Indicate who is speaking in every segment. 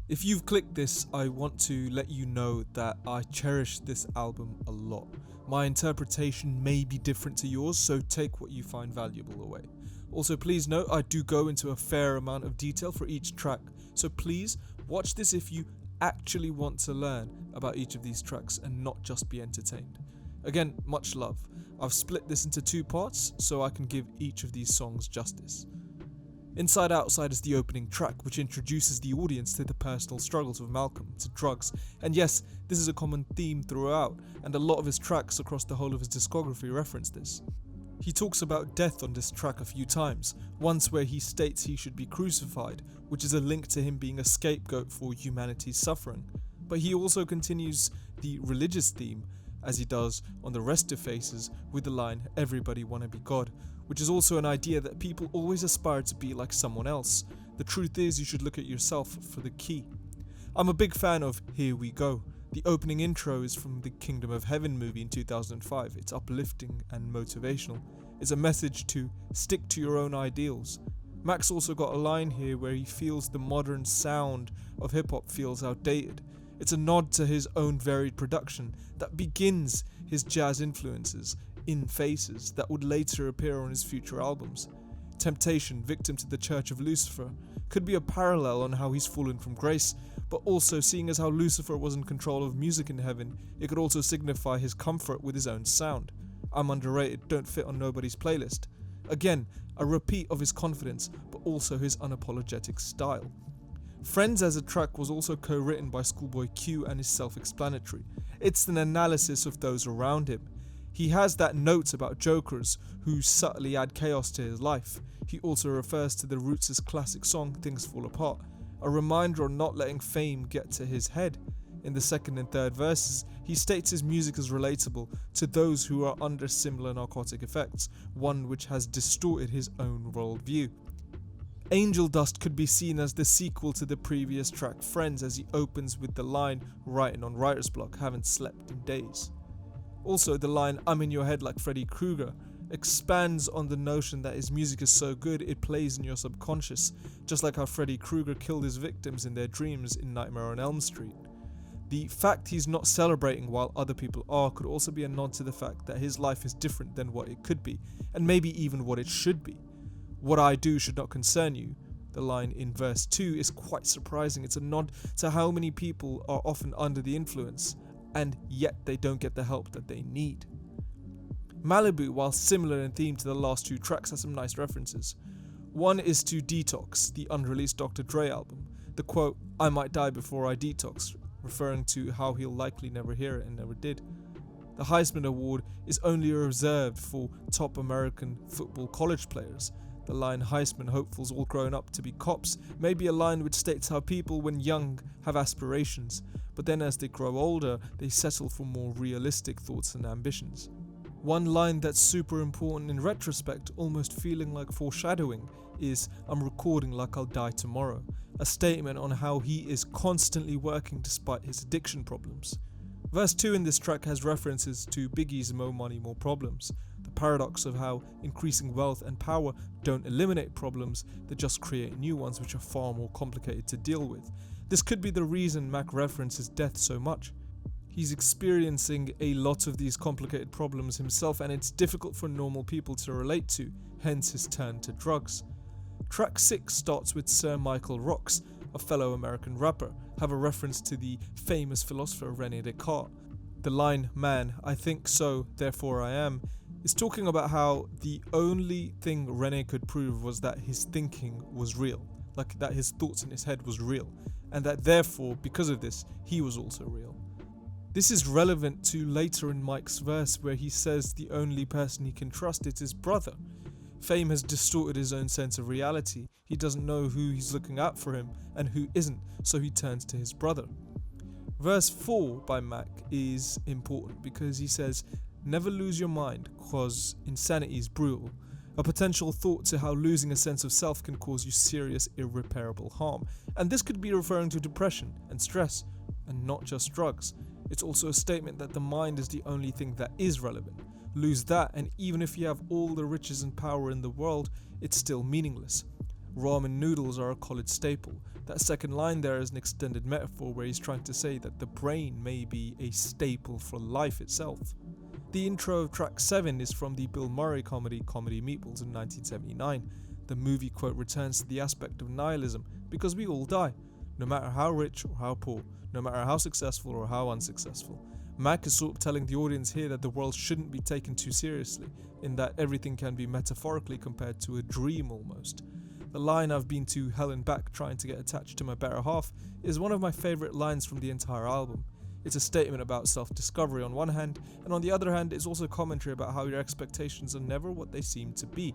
Speaker 1: If you've clicked this, I want to let you know that I cherish this album a lot. My interpretation may be different to yours, so take what you find valuable away. Also, please note I do go into a fair amount of detail for each track, so please watch this if you actually want to learn about each of these tracks and not just be entertained. Again, much love. I've split this into 2 parts so I can give each of these songs justice. Inside Outside is the opening track, which introduces the audience to the personal struggles of Malcolm, to drugs, and yes, this is a common theme throughout, and a lot of his tracks across the whole of his discography reference this. He talks about death on this track a few times, once where he states he should be crucified, which is a link to him being a scapegoat for humanity's suffering, but he also continues the religious theme, as he does on the rest of Faces, with the line, "Everybody wanna be God," which is also an idea that people always aspire to be like someone else. The truth is, you should look at yourself for the key. I'm a big fan of Here We Go. The opening intro is from the Kingdom of Heaven movie in 2005. It's uplifting and motivational. It's a message to stick to your own ideals. Max also got a line here where he feels the modern sound of hip-hop feels outdated. It's a nod to his own varied production that begins his jazz influences in Faces that would later appear on his future albums. Temptation, Victim to the Church of Lucifer, could be a parallel on how he's fallen from grace, but also seeing as how Lucifer was in control of music in heaven, it could also signify his comfort with his own sound. I'm Underrated don't fit on nobody's playlist. Again, a repeat of his confidence, but also his unapologetic style. Friends as a track was also co-written by Schoolboy Q and is self-explanatory. It's an analysis of those around him. He has that note about jokers who subtly add chaos to his life. He also refers to the Roots' classic song Things Fall Apart, a reminder on not letting fame get to his head. In the second and third verses, he states his music is relatable to those who are under similar narcotic effects, one which has distorted his own worldview. Angel Dust could be seen as the sequel to the previous track Friends, as he opens with the line, "Writing on writer's block, haven't slept in days." Also, the line, "I'm in your head like Freddy Krueger," expands on the notion that his music is so good it plays in your subconscious, just like how Freddy Krueger killed his victims in their dreams in Nightmare on Elm Street. The fact he's not celebrating while other people are could also be a nod to the fact that his life is different than what it could be, and maybe even what it should be. "What I do should not concern you." The line in verse 2 is quite surprising. It's a nod to how many people are often under the influence, and yet they don't get the help that they need. Malibu, while similar in theme to the last 2 tracks, has some nice references. One is to Detox, the unreleased Dr. Dre album. The quote, "I might die before I detox," referring to how he'll likely never hear it and never did. The Heisman Award is only reserved for top American football college players. The line "Heisman hopefuls all grown up to be cops" may be a line which states how people when young have aspirations, but then as they grow older, they settle for more realistic thoughts and ambitions. One line that's super important in retrospect, almost feeling like foreshadowing, is "I'm recording like I'll die tomorrow," a statement on how he is constantly working despite his addiction problems. Verse 2 in this track has references to Biggie's "More Money, More Problems," the paradox of how increasing wealth and power don't eliminate problems, they just create new ones which are far more complicated to deal with. This could be the reason Mac references death so much. He's experiencing a lot of these complicated problems himself, and it's difficult for normal people to relate to, hence his turn to drugs. Track 6 starts with Sir Michael Rocks, a fellow American rapper, have a reference to the famous philosopher René Descartes. The line, "Man, I think so, therefore I am," is talking about how the only thing René could prove was that his thinking was real, like that his thoughts in his head was real, and that therefore, because of this, he was also real. This is relevant to later in Mike's verse where he says the only person he can trust is his brother. Fame has distorted his own sense of reality. He doesn't know who he's looking out for him and who isn't, so he turns to his brother. Verse 4 by Mac is important because he says, "Never lose your mind, cause insanity is brutal. A potential thought to how losing a sense of self can cause you serious, irreparable harm." And this could be referring to depression and stress, and not just drugs. It's also a statement that the mind is the only thing that is relevant. Lose that, and even if you have all the riches and power in the world, it's still meaningless. Ramen noodles are a college staple. That second line there is an extended metaphor where he's trying to say that the brain may be a staple for life itself. The intro of track 7 is from the Bill Murray comedy Meatballs in 1979. The movie quote returns to the aspect of nihilism because we all die, no matter how rich or how poor, no matter how successful or how unsuccessful. Mac is sort of telling the audience here that the world shouldn't be taken too seriously, in that everything can be metaphorically compared to a dream almost. The line "I've been to hell and back trying to get attached to my better half" is one of my favourite lines from the entire album. It's a statement about self-discovery on one hand, and on the other hand it's also commentary about how your expectations are never what they seem to be.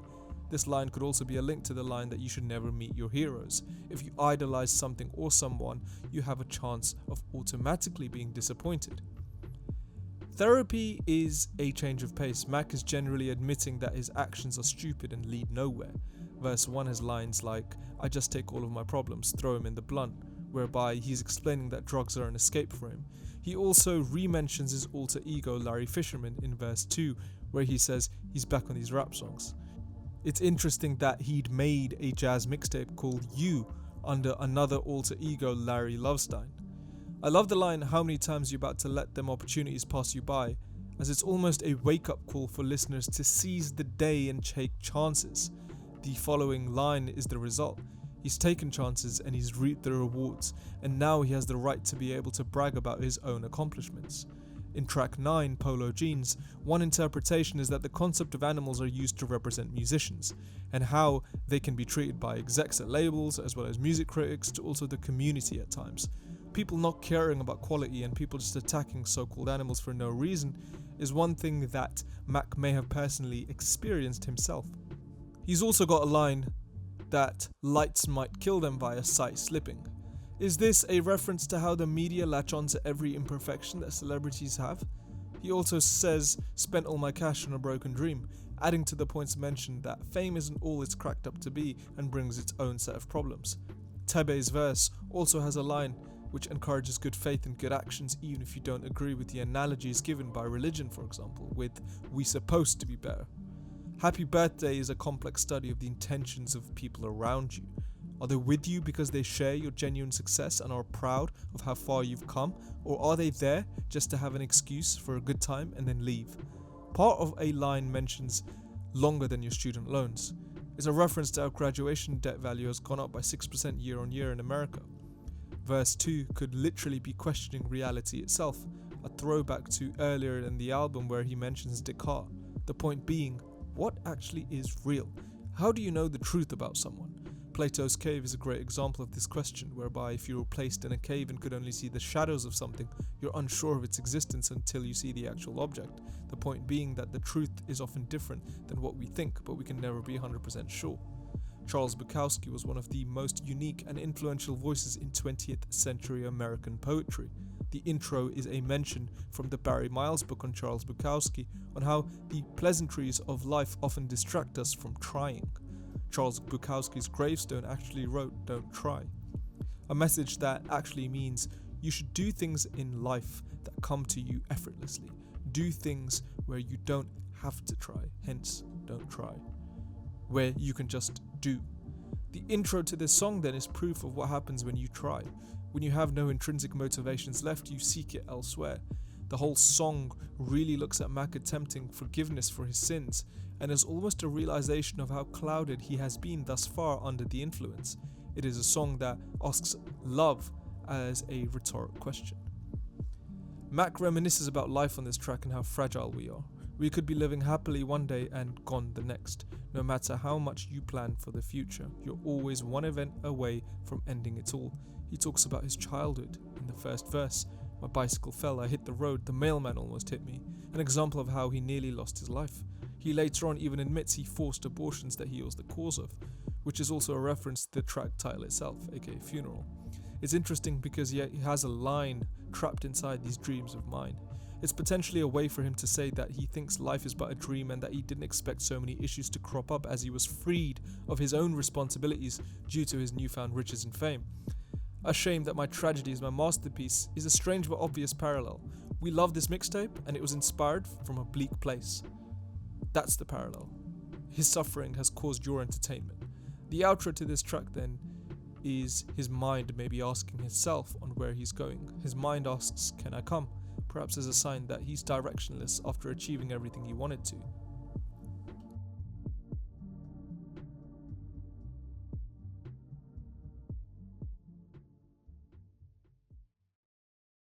Speaker 1: This line could also be a link to the line that you should never meet your heroes. If you idolize something or someone, you have a chance of automatically being disappointed. Therapy is a change of pace. Mac is generally admitting that his actions are stupid and lead nowhere. Verse 1 has lines like, "I just take all of my problems, throw them in the blunt," whereby he's explaining that drugs are an escape for him. He also re-mentions his alter ego Larry Fisherman in verse 2, where he says he's back on these rap songs. It's interesting that he'd made a jazz mixtape called You under another alter ego, Larry Lovestein. I love the line, "How many times you about to let them opportunities pass you by," as it's almost a wake-up call for listeners to seize the day and take chances. The following line is the result. He's taken chances and he's reaped the rewards, and now he has the right to be able to brag about his own accomplishments. In track 9, Polo Jeans, one interpretation is that the concept of animals are used to represent musicians, and how they can be treated by execs at labels, as well as music critics, to also the community at times. People not caring about quality and people just attacking so-called animals for no reason is one thing that Mac may have personally experienced himself. He's also got a line that lights might kill them via sight slipping. Is this a reference to how the media latch on to every imperfection that celebrities have? He also says, "Spent all my cash on a broken dream," adding to the points mentioned that fame isn't all it's cracked up to be and brings its own set of problems. Tebe's verse also has a line which encourages good faith and good actions even if you don't agree with the analogies given by religion, for example, with "we supposed to be better." Happy Birthday is a complex study of the intentions of people around you. Are they with you because they share your genuine success and are proud of how far you've come, or are they there just to have an excuse for a good time and then leave? Part of a line mentions longer than your student loans. It's a reference to how graduation debt value has gone up by 6% year on year in America. Verse 2 could literally be questioning reality itself, a throwback to earlier in the album where he mentions Descartes. The point being, what actually is real? How do you know the truth about someone? Plato's cave is a great example of this question, whereby if you were placed in a cave and could only see the shadows of something, you're unsure of its existence until you see the actual object. The point being that the truth is often different than what we think, but we can never be 100% sure. Charles Bukowski was one of the most unique and influential voices in 20th century American poetry. The intro is a mention from the Barry Miles book on Charles Bukowski on how the pleasantries of life often distract us from trying. Charles Bukowski's gravestone actually wrote, "Don't try." A message that actually means you should do things in life that come to you effortlessly. Do things where you don't have to try, hence don't try. Where you can just do. The intro to this song then is proof of what happens when you try. When you have no intrinsic motivations left, you seek it elsewhere. The whole song really looks at Mac attempting forgiveness for his sins, and is almost a realization of how clouded he has been thus far under the influence. It is a song that asks love as a rhetoric question. Mac reminisces about life on this track and how fragile we are. We could be living happily one day and gone the next. No matter how much you plan for the future, you're always one event away from ending it all. He talks about his childhood in the first verse. "My bicycle fell, I hit the road, the mailman almost hit me." An example of how he nearly lost his life. He later on even admits he forced abortions that he was the cause of, which is also a reference to the track title itself, aka Funeral. It's interesting because he has a line trapped inside these dreams of mine. It's potentially a way for him to say that he thinks life is but a dream and that he didn't expect so many issues to crop up as he was freed of his own responsibilities due to his newfound riches and fame. A shame that my tragedy is my masterpiece is a strange but obvious parallel. We love this mixtape and it was inspired from a bleak place. That's the parallel. His suffering has caused your entertainment. The outro to this track then is his mind maybe asking himself on where he's going. His mind asks, can I come? Perhaps as a sign that he's directionless after achieving everything he wanted to.